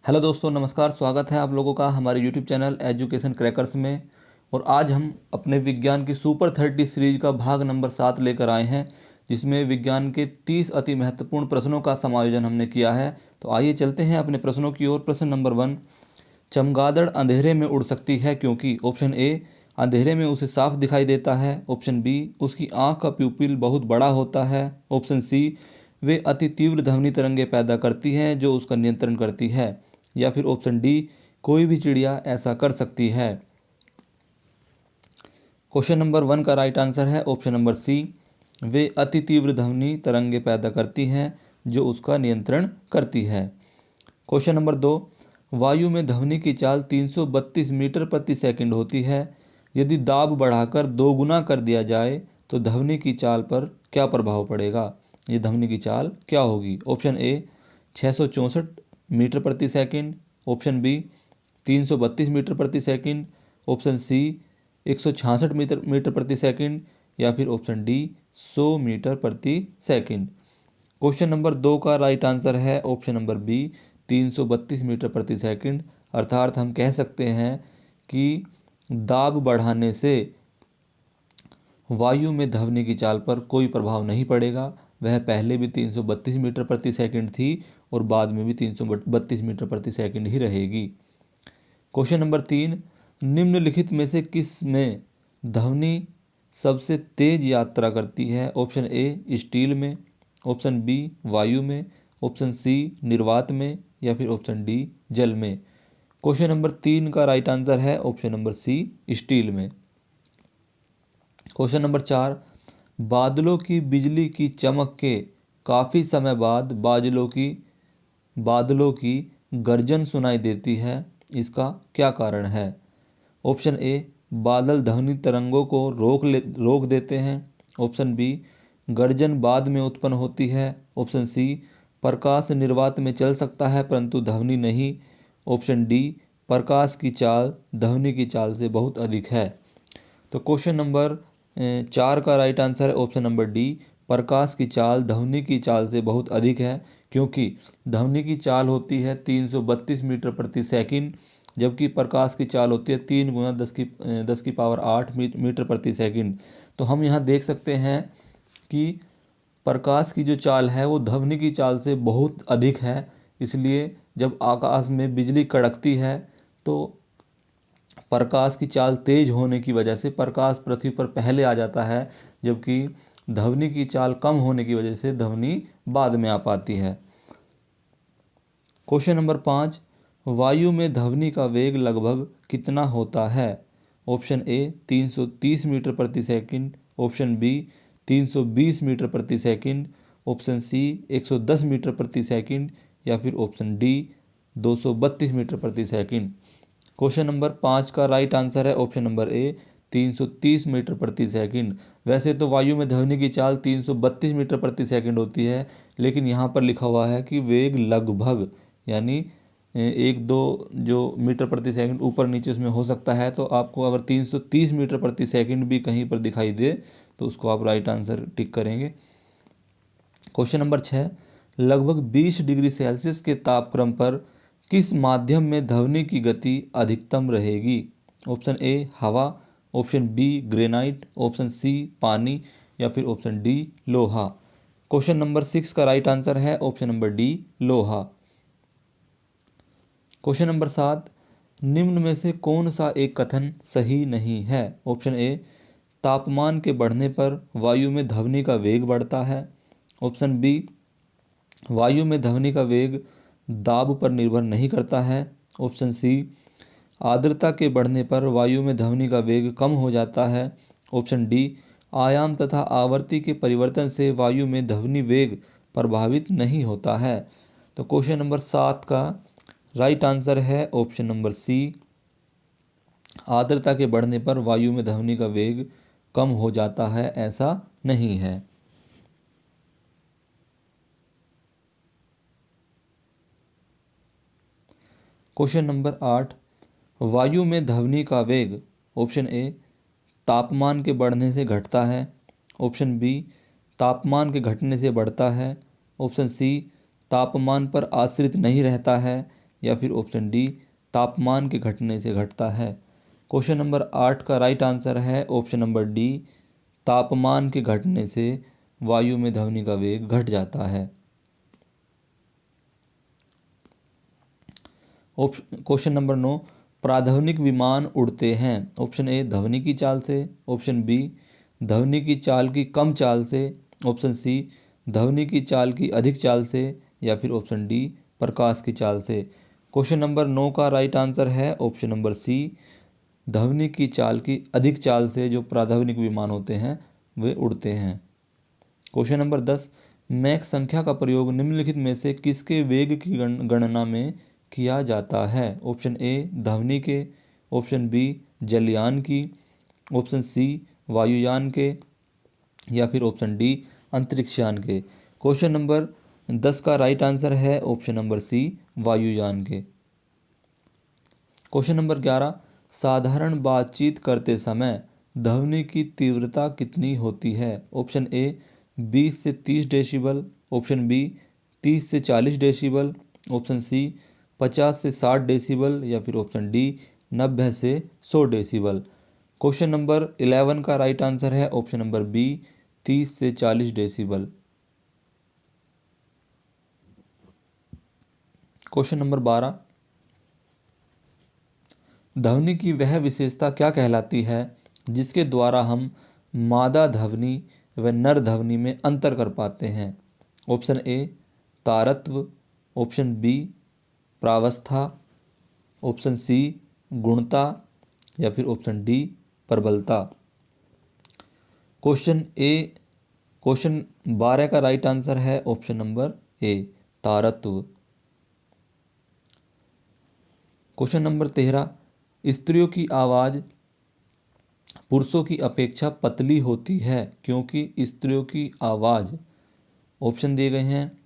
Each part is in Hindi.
हेलो दोस्तों, नमस्कार। स्वागत है आप लोगों का हमारे यूट्यूब चैनल एजुकेशन क्रैकर्स में। और आज हम अपने विज्ञान की सुपर 30 सीरीज का भाग नंबर 7 लेकर आए हैं, जिसमें विज्ञान के 30 अति महत्वपूर्ण प्रश्नों का समायोजन हमने किया है। तो आइए चलते हैं अपने प्रश्नों की ओर। प्रश्न नंबर 1, चमगादड़ अंधेरे में उड़ सकती है क्योंकि? ऑप्शन ए, अंधेरे में उसे साफ दिखाई देता है। ऑप्शन बी, उसकी आँख का प्यूपिल बहुत बड़ा होता है। ऑप्शन सी, वे अति तीव्र ध्वनि तरंगे पैदा करती हैं जो उसका नियंत्रण करती है। या फिर ऑप्शन डी, कोई भी चिड़िया ऐसा कर सकती है। क्वेश्चन नंबर 1 का राइट आंसर है ऑप्शन नंबर सी, वे अति तीव्र ध्वनि तरंगे पैदा करती हैं जो उसका नियंत्रण करती है। क्वेश्चन नंबर 2, वायु में ध्वनि की चाल 332 मीटर प्रति सेकंड होती है। यदि दाब बढ़ाकर 2 गुना कर दिया जाए तो ध्वनि की चाल पर क्या प्रभाव पड़ेगा? ये ध्वनि की चाल क्या होगी? ऑप्शन ए 664 मीटर प्रति सेकंड। ऑप्शन बी 332 मीटर प्रति सेकंड। ऑप्शन सी 166 मीटर प्रति सेकंड। या फिर ऑप्शन डी 100 मीटर प्रति सेकंड। क्वेश्चन नंबर 2 का राइट आंसर है ऑप्शन नंबर बी 332 मीटर प्रति सेकंड। अर्थात हम कह सकते हैं कि दाब बढ़ाने से वायु में ध्वनि की चाल पर कोई प्रभाव नहीं पड़ेगा। वह पहले भी 332 मीटर प्रति सेकंड थी और बाद में भी 332 मीटर प्रति सेकंड ही रहेगी। क्वेश्चन नंबर 3, निम्नलिखित में से किस में ध्वनि सबसे तेज यात्रा करती है? ऑप्शन ए स्टील में। ऑप्शन बी वायु में। ऑप्शन सी निर्वात में। या फिर ऑप्शन डी जल में। क्वेश्चन नंबर 3 का राइट आंसर है ऑप्शन नंबर सी स्टील में। क्वेश्चन नंबर 4, बादलों की बिजली की चमक के काफ़ी समय बाद बादलों की गर्जन सुनाई देती है। इसका क्या कारण है? ऑप्शन ए, बादल ध्वनि तरंगों को रोक देते हैं। ऑप्शन बी, गर्जन बाद में उत्पन्न होती है। ऑप्शन सी, प्रकाश निर्वात में चल सकता है परंतु ध्वनि नहीं। ऑप्शन डी, प्रकाश की चाल ध्वनि की चाल से बहुत अधिक है। तो क्वेश्चन नंबर 4 का राइट आंसर है ऑप्शन नंबर डी, प्रकाश की चाल ध्वनि की चाल से बहुत अधिक है, क्योंकि ध्वनि की चाल होती है 332 मीटर प्रति सेकंड, जबकि प्रकाश की चाल होती है 3 गुना 10 की पावर 8 मीटर प्रति सेकंड। तो हम यहाँ देख सकते हैं कि प्रकाश की जो चाल है वो ध्वनि की चाल से बहुत अधिक है। इसलिए जब आकाश में बिजली कड़कती है तो प्रकाश की चाल तेज होने की वजह से प्रकाश पृथ्वी पर पहले आ जाता है, जबकि ध्वनि की चाल कम होने की वजह से ध्वनि बाद में आ पाती है। क्वेश्चन नंबर 5, वायु में ध्वनि का वेग लगभग कितना होता है? ऑप्शन ए 330 मीटर प्रति सेकंड। ऑप्शन बी 320 मीटर प्रति सेकंड। ऑप्शन सी 110 मीटर प्रति सेकंड। या फिर ऑप्शन डी 232 मीटर प्रति सेकंड। क्वेश्चन नंबर 5 का राइट आंसर है ऑप्शन नंबर ए 330 मीटर प्रति सेकंड। वैसे तो वायु में ध्वनि की चाल 332 मीटर प्रति सेकंड होती है, लेकिन यहाँ पर लिखा हुआ है कि वेग लगभग, यानी 1-2 जो मीटर प्रति सेकंड ऊपर नीचे उसमें हो सकता है। तो आपको अगर 330 मीटर प्रति सेकंड भी कहीं पर दिखाई दे तो उसको आप राइट आंसर टिक करेंगे। क्वेश्चन नंबर 6, लगभग 20 डिग्री सेल्सियस के तापक्रम पर किस माध्यम में ध्वनि की गति अधिकतम रहेगी? ऑप्शन ए हवा। Option B granite. Option C पानी। या फिर ऑप्शन डी लोहा। क्वेश्चन नंबर 6 का राइट आंसर है ऑप्शन नंबर डी लोहा। क्वेश्चन नंबर 7, निम्न में से कौन सा एक कथन सही नहीं है? ऑप्शन ए, तापमान के बढ़ने पर वायु में ध्वनि का वेग बढ़ता है। ऑप्शन बी, वायु में ध्वनि का वेग दाब पर निर्भर नहीं करता है। ऑप्शन सी, आर्द्रता के बढ़ने पर वायु में ध्वनि का वेग कम हो जाता है। ऑप्शन डी, आयाम तथा आवृत्ति के परिवर्तन से वायु में ध्वनि वेग प्रभावित नहीं होता है। तो क्वेश्चन नंबर 7 का राइट आंसर है ऑप्शन नंबर सी, आर्द्रता के बढ़ने पर वायु में ध्वनि का वेग कम हो जाता है, ऐसा नहीं है। क्वेश्चन नंबर 8, वायु में ध्वनि का वेग ऑप्शन ए तापमान के बढ़ने से घटता है। ऑप्शन बी तापमान के घटने से बढ़ता है। ऑप्शन सी तापमान पर आश्रित नहीं रहता है। या फिर ऑप्शन डी तापमान के घटने से घटता है। क्वेश्चन नंबर 8 का राइट आंसर है ऑप्शन नंबर डी, तापमान के घटने से वायु में ध्वनि का वेग घट जाता है। क्वेश्चन नंबर 9, प्राध्वनिक विमान उड़ते हैं। ऑप्शन ए ध्वनि की चाल से, ऑप्शन बी ध्वनि की चाल की कम चाल से, ऑप्शन सी ध्वनि की चाल की अधिक चाल से, या फिर ऑप्शन डी प्रकाश की चाल से। क्वेश्चन नंबर 9 का राइट आंसर है ऑप्शन नंबर सी, ध्वनि की चाल की अधिक चाल से जो प्राध्वनिक विमान होते हैं वे उड़ते हैं। क्वेश्चन नंबर 10, मैक संख्या का प्रयोग निम्नलिखित में से किसके वेग की गणना में किया जाता है। ऑप्शन ए ध्वनि के, ऑप्शन बी जलयान की, ऑप्शन सी वायुयान के, या फिर ऑप्शन डी अंतरिक्षयान के। क्वेश्चन नंबर 10 का राइट आंसर है ऑप्शन नंबर सी वायुयान के। क्वेश्चन नंबर 11, साधारण बातचीत करते समय ध्वनि की तीव्रता कितनी होती है। ऑप्शन ए 20 से 30 डेसिबल, ऑप्शन बी 30 से 40 डेसिबल, ऑप्शन सी 50 से 60 डेसिबल, या फिर ऑप्शन डी 90 से 100 डेसिबल। क्वेश्चन नंबर 11 का राइट आंसर है ऑप्शन नंबर बी 30 से 40 डेसिबल। क्वेश्चन नंबर 12, ध्वनि की वह विशेषता क्या कहलाती है जिसके द्वारा हम मादा ध्वनि व नर ध्वनि में अंतर कर पाते हैं। ऑप्शन ए तारत्व, ऑप्शन बी प्रावस्था, ऑप्शन सी गुणता, या फिर ऑप्शन डी प्रबलता। क्वेश्चन 12 का राइट आंसर है ऑप्शन नंबर ए तारत्व। क्वेश्चन नंबर 13, स्त्रियों की आवाज़ पुरुषों की अपेक्षा पतली होती है क्योंकि स्त्रियों की आवाज़, ऑप्शन दिए गए हैं,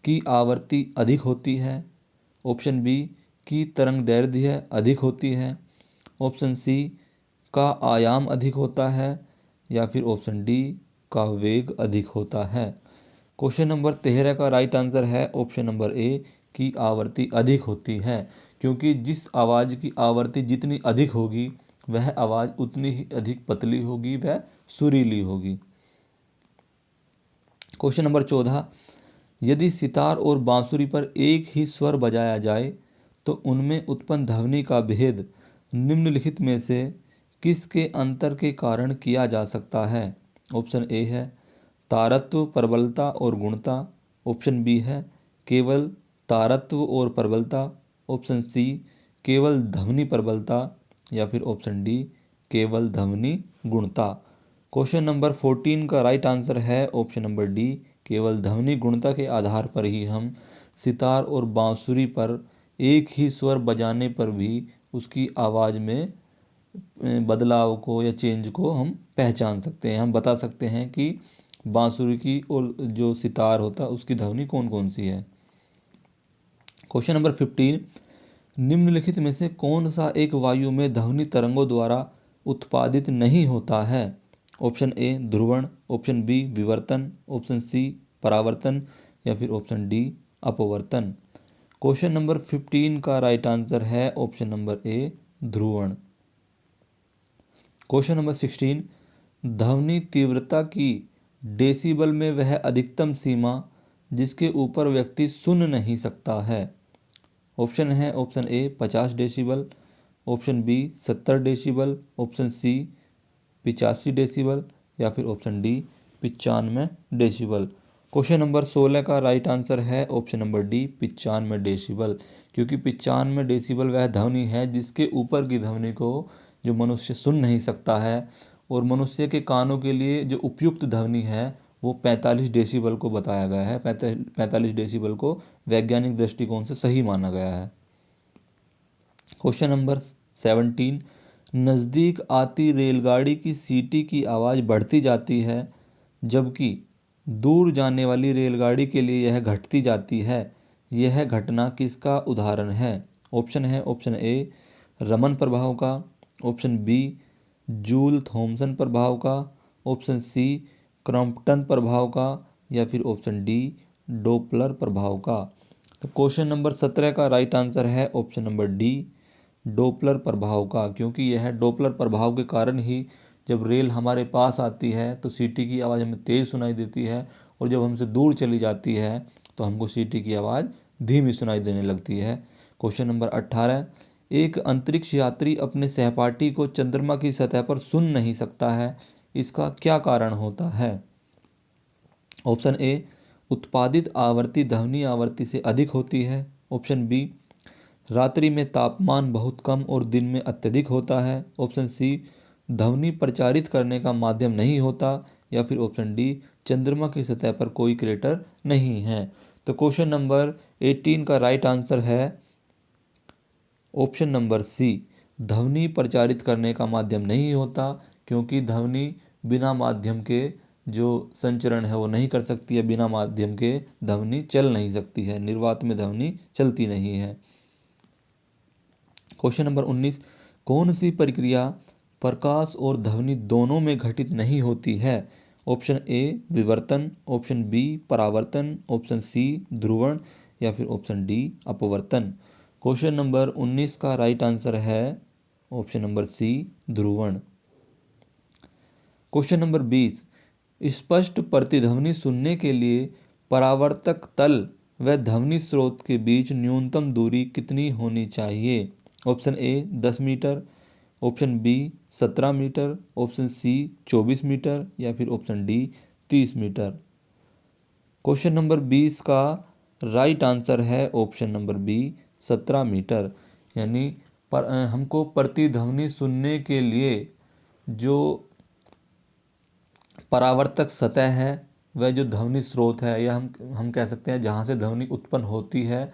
की आवृत्ति अधिक होती है, ऑप्शन बी की तरंग दैर्ध्य अधिक होती है, ऑप्शन सी का आयाम अधिक होता है, या फिर ऑप्शन डी का वेग अधिक होता है। क्वेश्चन नंबर 13 का राइट आंसर है ऑप्शन नंबर ए की आवृत्ति अधिक होती है, क्योंकि जिस आवाज़ की आवृत्ति जितनी अधिक होगी वह आवाज़ उतनी ही अधिक पतली होगी, वह सुरीली होगी। क्वेश्चन नंबर 14, यदि सितार और बांसुरी पर एक ही स्वर बजाया जाए तो उनमें उत्पन्न ध्वनि का भेद निम्नलिखित में से किसके अंतर के कारण किया जा सकता है। ऑप्शन ए है तारत्व, प्रबलता और गुणता, ऑप्शन बी है केवल तारत्व और प्रबलता, ऑप्शन सी केवल ध्वनि प्रबलता, या फिर ऑप्शन डी केवल ध्वनि गुणता। क्वेश्चन नंबर 14 का राइट आंसर है ऑप्शन नंबर डी, केवल ध्वनि गुणता के आधार पर ही हम सितार और बांसुरी पर एक ही स्वर बजाने पर भी उसकी आवाज़ में बदलाव को या चेंज को हम पहचान सकते हैं। हम बता सकते हैं कि बांसुरी की और जो सितार होता है उसकी ध्वनि कौन कौन सी है। क्वेश्चन नंबर 15, निम्नलिखित में से कौन सा एक वायु में ध्वनि तरंगों द्वारा उत्पादित नहीं होता है। ऑप्शन ए ध्रुवण, ऑप्शन बी विवर्तन, ऑप्शन सी परावर्तन, या फिर ऑप्शन डी अपवर्तन। क्वेश्चन नंबर 15 का राइट आंसर है ऑप्शन नंबर ए ध्रुवण। क्वेश्चन नंबर 16, ध्वनि तीव्रता की डेसिबल में वह अधिकतम सीमा जिसके ऊपर व्यक्ति सुन नहीं सकता है। ऑप्शन है option A 50 decibel, option B 70 decibel, option C 85 decibel, या फिर option D 95 decibel. Question number 16 का राइट आंसर है ऑप्शन नंबर डी 95 डेसिबल, क्योंकि 95 डेसिबल वह ध्वनि है जिसके ऊपर की ध्वनि को जो मनुष्य सुन नहीं सकता है, और मनुष्य के कानों के लिए जो उपयुक्त ध्वनि है वो 45 डेसिबल को बताया गया है। 45 डेसिबल को वैज्ञानिक दृष्टिकोण से सही माना गया है। क्वेश्चन नंबर 17, नज़दीक आती रेलगाड़ी की सीटी की आवाज़ बढ़ती जाती है जबकि दूर जाने वाली रेलगाड़ी के लिए यह घटती जाती है। यह घटना किसका उदाहरण है। ऑप्शन है ऑप्शन ए रमन प्रभाव का, ऑप्शन बी जूल थॉमसन प्रभाव का, ऑप्शन सी क्रॉम्पटन प्रभाव का, या फिर ऑप्शन डी डोपलर प्रभाव का। तो क्वेश्चन नंबर 17 का राइट आंसर है ऑप्शन नंबर डी, डोपलर प्रभाव का, क्योंकि यह डोपलर प्रभाव के कारण ही जब रेल हमारे पास आती है तो सीटी की आवाज़ हमें तेज़ सुनाई देती है, और जब हमसे दूर चली जाती है तो हमको सीटी की आवाज़ धीमी सुनाई देने लगती है। क्वेश्चन नंबर 18, एक अंतरिक्ष यात्री अपने सहपाठी को चंद्रमा की सतह पर सुन नहीं सकता है, इसका क्या कारण होता है? ऑप्शन ए, उत्पादित आवृत्ति ध्वनि आवृत्ति से अधिक होती है। ऑप्शन बी, रात्रि में तापमान बहुत कम और दिन में अत्यधिक होता है। ऑप्शन सी, ध्वनि प्रचारित करने का माध्यम नहीं होता। या फिर ऑप्शन डी, चंद्रमा की सतह पर कोई क्रेटर नहीं है। तो क्वेश्चन नंबर 18 का राइट आंसर है ऑप्शन नंबर सी, ध्वनि प्रचारित करने का माध्यम नहीं होता, क्योंकि ध्वनि बिना माध्यम के जो संचरण है वो नहीं कर सकती है, बिना माध्यम के ध्वनि चल नहीं सकती है, निर्वात में ध्वनि चलती नहीं है। क्वेश्चन नंबर 19, कौन सी प्रक्रिया प्रकाश और ध्वनि दोनों में घटित नहीं होती है? ऑप्शन ए, विवर्तन। ऑप्शन बी, परावर्तन। ऑप्शन सी, ध्रुवण। या फिर ऑप्शन डी, अपवर्तन। क्वेश्चन नंबर 19 का राइट आंसर है ऑप्शन नंबर सी, ध्रुवण। क्वेश्चन नंबर 20, स्पष्ट प्रतिध्वनि सुनने के लिए परावर्तक तल व ध्वनि स्रोत के बीच न्यूनतम दूरी कितनी होनी चाहिए? Option A, 10 metre. Option B, 17 metre. Option C, 24 metre. या फिर option D, 30 metre. Question number 20 का राइट आंसर है ऑप्शन नंबर बी, 17 मीटर। यानी हमको प्रतिध्वनि सुनने के लिए जो परावर्तक सतह है वह जो ध्वनि स्रोत है, या हम कह सकते हैं जहाँ से ध्वनि उत्पन्न होती है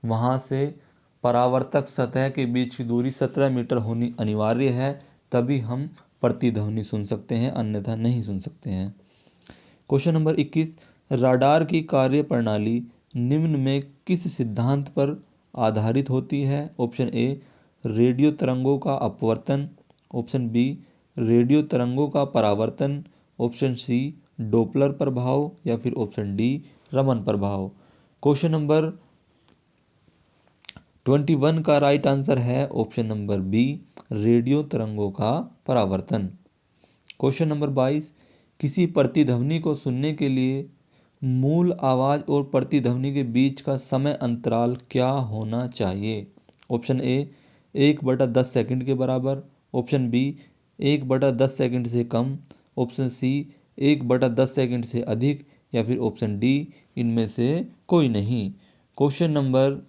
वहाँ से परावर्तक सतह के बीच की दूरी 17 मीटर होनी अनिवार्य है, तभी हम प्रतिध्वनि सुन सकते हैं, अन्यथा नहीं सुन सकते हैं। क्वेश्चन नंबर 21, राडार की कार्य प्रणाली निम्न में किस सिद्धांत पर आधारित होती है? ऑप्शन ए, रेडियो तरंगों का अपवर्तन। ऑप्शन बी, रेडियो तरंगों का परावर्तन। ऑप्शन सी, डोपलर प्रभाव। या फिर ऑप्शन डी, रमन प्रभाव। क्वेश्चन नंबर 21 का राइट आंसर है ऑप्शन नंबर बी, रेडियो तरंगों का परावर्तन। क्वेश्चन नंबर 22, किसी प्रतिध्वनि को सुनने के लिए मूल आवाज़ और प्रतिध्वनि के बीच का समय अंतराल क्या होना चाहिए? ऑप्शन ए, 1/10 सेकंड के बराबर। ऑप्शन बी, 1/10 सेकंड से कम। ऑप्शन सी, 1/10 सेकंड से अधिक। या फिर ऑप्शन डी, इनमें से कोई नहीं। क्वेश्चन नंबर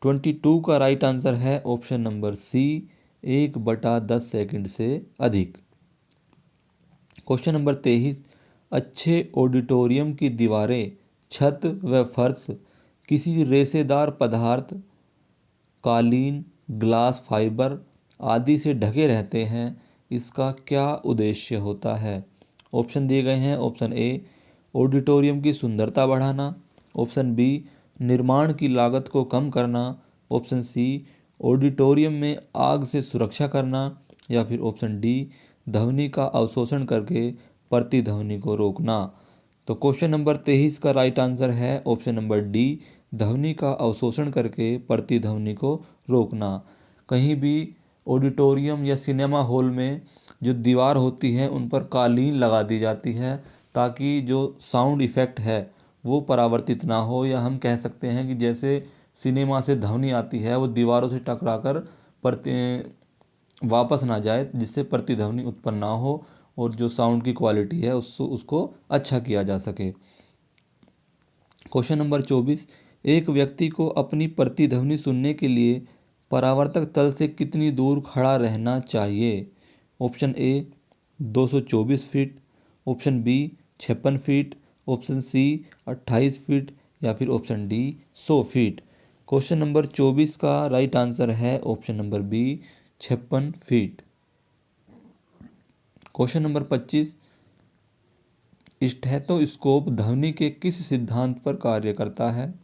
22 का राइट आंसर है ऑप्शन नंबर सी, 1/10 सेकंड से अधिक। क्वेश्चन नंबर 23, अच्छे ऑडिटोरियम की दीवारें, छत व फर्श किसी रेशेदार पदार्थ, कालीन, ग्लास फाइबर आदि से ढके रहते हैं, इसका क्या उद्देश्य होता है? ऑप्शन दिए गए हैं। ऑप्शन ए, ऑडिटोरियम की सुंदरता बढ़ाना। ऑप्शन बी, निर्माण की लागत को कम करना। ऑप्शन सी, ऑडिटोरियम में आग से सुरक्षा करना। या फिर ऑप्शन डी, ध्वनि का अवशोषण करके प्रतिध्वनि को रोकना। तो क्वेश्चन नंबर 23 का राइट आंसर है ऑप्शन नंबर डी, ध्वनि का अवशोषण करके प्रतिध्वनि को रोकना। कहीं भी ऑडिटोरियम या सिनेमा हॉल में जो दीवार होती है उन पर कालीन लगा दी जाती है, ताकि जो साउंड इफ़ेक्ट है वो परावर्तित ना हो, या हम कह सकते हैं कि जैसे सिनेमा से ध्वनि आती है वो दीवारों से टकराकर वापस ना जाए, जिससे प्रतिध्वनि उत्पन्न ना हो और जो साउंड की क्वालिटी है उसको अच्छा किया जा सके। क्वेश्चन नंबर 24, एक व्यक्ति को अपनी प्रतिध्वनि सुनने के लिए परावर्तक तल से कितनी दूर खड़ा रहना चाहिए? Option A, 224 feet. Option B, 56 feet. Option C, 28 feet. या फिर option D, 100 feet. Question number 24 का राइट आंसर है option number B, 56 feet. Question number 25, stethoscope ध्वनि के किस सिद्धांत पर कार्य करता है?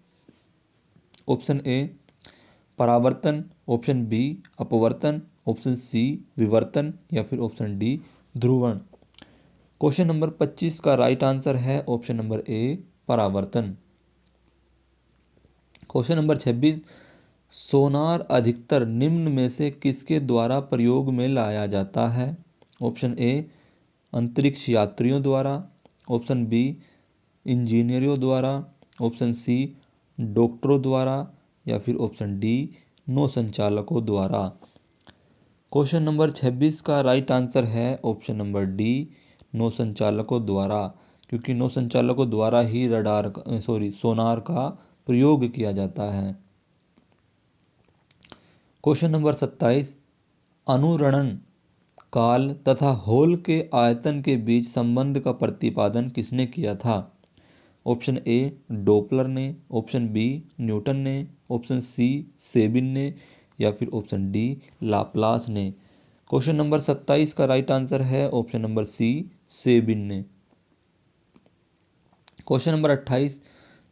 ऑप्शन ए, परावर्तन। ऑप्शन बी, अपवर्तन। ऑप्शन सी, विवर्तन। या फिर ऑप्शन डी, ध्रुवण। क्वेश्चन नंबर 25 का राइट आंसर है ऑप्शन नंबर ए, परावर्तन। क्वेश्चन नंबर 26, सोनार अधिकतर निम्न में से किसके द्वारा प्रयोग में लाया जाता है? ऑप्शन ए अंतरिक्ष यात्रियों द्वारा, ऑप्शन बी इंजीनियरों द्वारा, ऑप्शन सी डॉक्टरों द्वारा या फिर ऑप्शन डी नौ संचालकों द्वारा। क्वेश्चन नंबर 26 का राइट आंसर है ऑप्शन नंबर डी नौ संचालकों द्वारा, क्योंकि नौ संचालकों द्वारा ही सोनार का प्रयोग किया जाता है। क्वेश्चन नंबर 27, अनुरणन काल तथा होल के आयतन के बीच संबंध का प्रतिपादन किसने किया था? ऑप्शन ए डोपलर ने, ऑप्शन बी न्यूटन ने, ऑप्शन सी सेबिन ने या फिर ऑप्शन डी लाप्लास ने। क्वेश्चन नंबर 27 का राइट आंसर है ऑप्शन नंबर सी सेबिन ने। क्वेश्चन नंबर 28,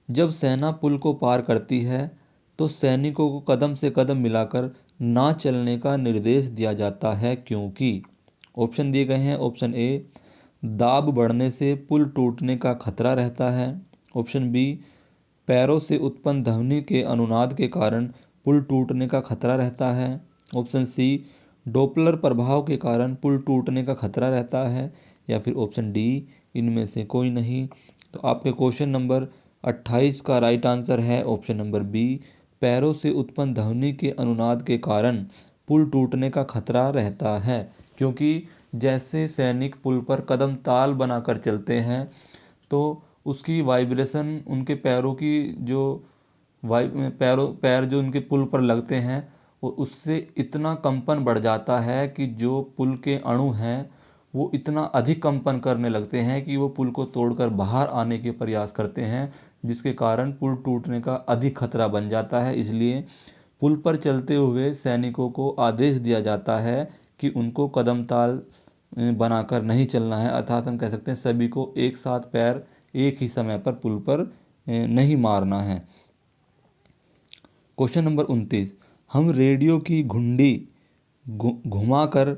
जब सेना पुल को पार करती है तो सैनिकों को कदम से कदम मिलाकर ना चलने का निर्देश दिया जाता है, क्योंकि ऑप्शन दिए गए हैं। ऑप्शन ए दाब बढ़ने से पुल टूटने का खतरा रहता है, ऑप्शन बी पैरों से उत्पन्न ध्वनि के अनुनाद के कारण पुल टूटने का खतरा रहता है, ऑप्शन सी डोपलर प्रभाव के कारण पुल टूटने का खतरा रहता है या फिर ऑप्शन डी इनमें से कोई नहीं। तो आपके क्वेश्चन नंबर 28 का राइट आंसर है ऑप्शन नंबर बी पैरों से उत्पन्न ध्वनि के अनुनाद के कारण पुल टूटने का खतरा रहता है, क्योंकि जैसे सैनिक पुल पर कदम ताल बनाकर चलते हैं तो उसकी वाइब्रेशन उनके पैरों की जो पैर जो उनके पुल पर लगते हैं वो उससे इतना कंपन बढ़ जाता है कि जो पुल के अणु हैं वो इतना अधिक कंपन करने लगते हैं कि वो पुल को तोड़कर बाहर आने के प्रयास करते हैं, जिसके कारण पुल टूटने का अधिक खतरा बन जाता है। इसलिए पुल पर चलते हुए सैनिकों को आदेश दिया जाता है कि उनको कदम ताल बनाकर नहीं चलना है, अर्थात हम कह सकते हैं सभी को एक साथ पैर एक ही समय पर पुल पर नहीं मारना है। क्वेश्चन नंबर 29, हम रेडियो की घुंडी घुमाकर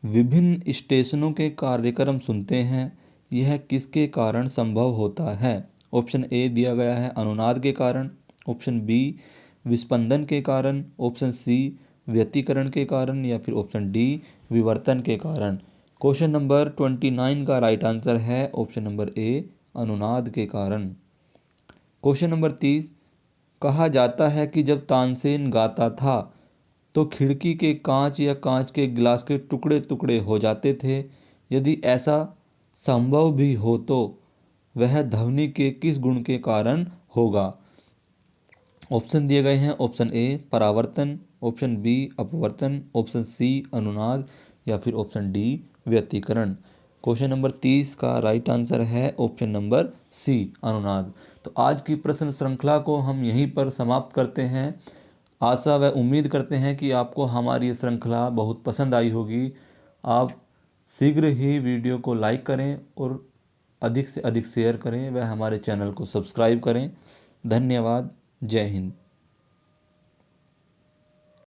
विभिन्न स्टेशनों के कार्यक्रम सुनते हैं, यह किसके कारण संभव होता है? ऑप्शन ए दिया गया है अनुनाद के कारण, ऑप्शन बी विस्पंदन के कारण, ऑप्शन सी व्यतिकरण के कारण या फिर ऑप्शन डी विवर्तन के कारण। क्वेश्चन नंबर 29 का राइट आंसर है ऑप्शन नंबर ए अनुनाद के कारण। क्वेश्चन नंबर 30, कहा जाता है कि जब तानसेन गाता था तो खिड़की के कांच या कांच के गिलास के टुकड़े टुकड़े हो जाते थे। यदि ऐसा संभव भी हो तो वह ध्वनि के किस गुण के कारण होगा? ऑप्शन दिए गए हैं। ऑप्शन ए परावर्तन, ऑप्शन बी अपवर्तन, ऑप्शन सी अनुनाद या फिर ऑप्शन डी व्यतिकरण। क्वेश्चन नंबर 30 का राइट आंसर है ऑप्शन नंबर सी अनुनाद। तो आज की प्रश्न श्रृंखला को हम यहीं पर समाप्त करते हैं। आशा व उम्मीद करते हैं कि आपको हमारी ये श्रृंखला बहुत पसंद आई होगी। आप शीघ्र ही वीडियो को लाइक करें और अधिक से अधिक शेयर करें व हमारे चैनल को सब्सक्राइब करें। धन्यवाद। जय हिंद।